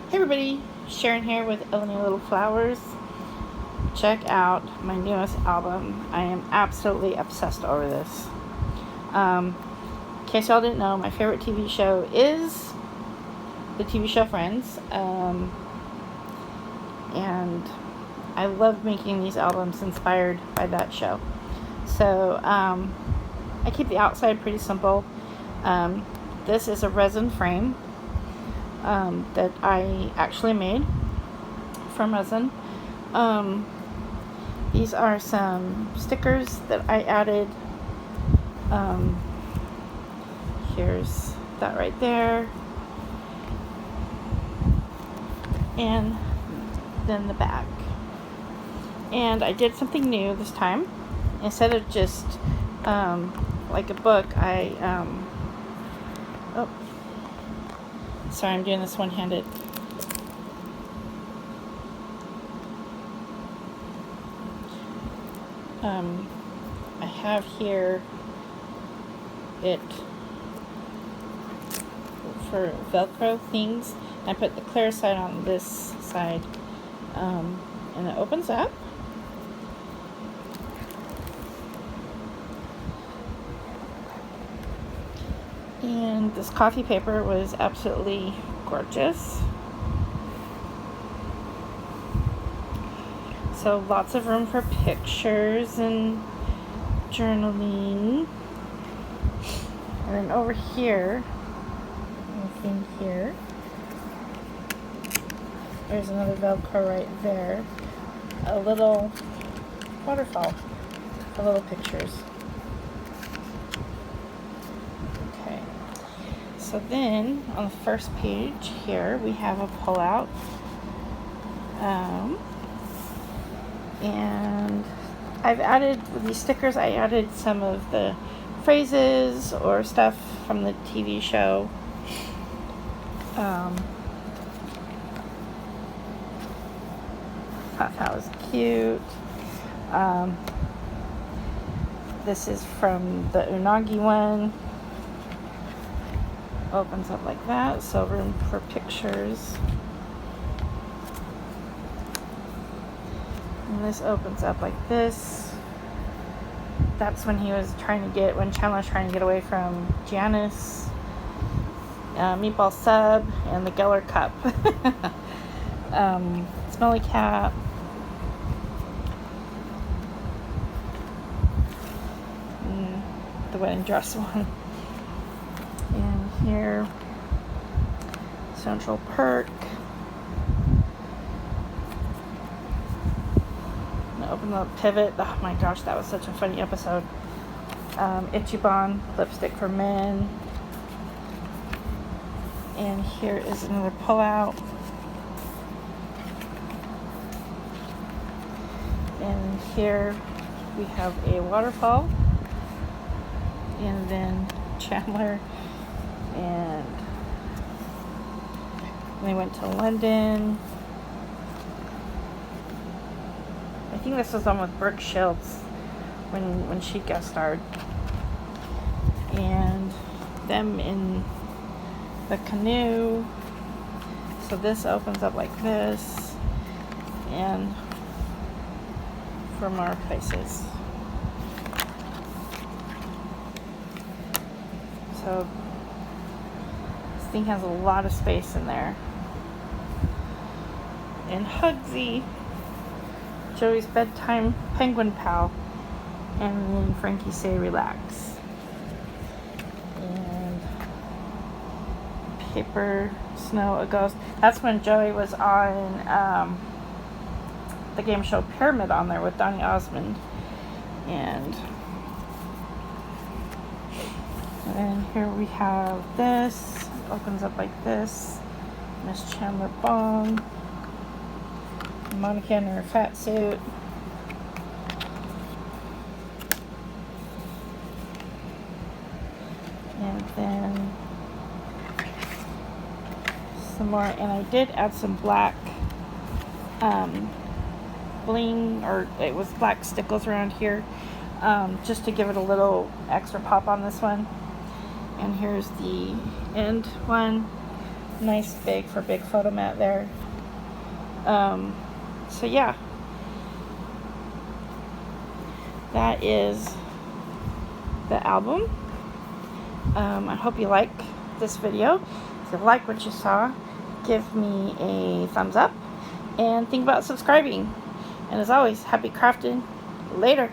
Hey everybody, Sharon here with Eleni Little Flowers. Check out my newest album. I am absolutely obsessed over this. In case y'all didn't know, my favorite TV show is the TV show Friends. And I love making these albums inspired by that show. So I keep the outside pretty simple. This is a resin frame that I actually made from resin. These are some stickers that I added. Here's that right there. And then the back. And I did something new this time. Instead of just like a book, sorry, I'm doing this one-handed. I have here it for Velcro things. I put the clear side on this side, and it opens up. And this coffee paper was absolutely gorgeous. So lots of room for pictures and journaling. And then over here, I think here, there's another Velcro right there. A little waterfall for little pictures. Okay. So then, on the first page here, we have a pullout. And I've added, with these stickers, I added some of the phrases or stuff from the TV show. Thought that was cute. This is from the Unagi one. Opens up like that, so room for pictures. And this opens up like this. That's when when Chandler's trying to get away from Janice. Meatball Sub and the Geller Cup. Smelly Cat. The wedding dress one. And here, Central Perk. Open the pivot. Oh my gosh, that was such a funny episode. Ichiban lipstick for men. And here is another pullout. And here we have a waterfall. And then Chandler and they went to London. I think this was on with Brooke Shields when she guest starred. And them in the canoe. So this opens up like this. And for more places. So this thing has a lot of space in there. And Hugsy, Joey's bedtime penguin pal, and then Frankie Say Relax. And Paper Snow, a Ghost. That's when Joey was on the game show Pyramid on there with Donny Osmond. And then here we have this. It opens up like this. Miss Chandler Bong. Monica in her fat suit. And then some more. And I did add some black bling, or it was black stickles around here, just to give it a little extra pop on this one. And here's the end one Nice big for big photo mat there. So yeah, that is the album. I hope you like this video. If you like what you saw, give me a thumbs up and think about subscribing. And as always, happy crafting. Later.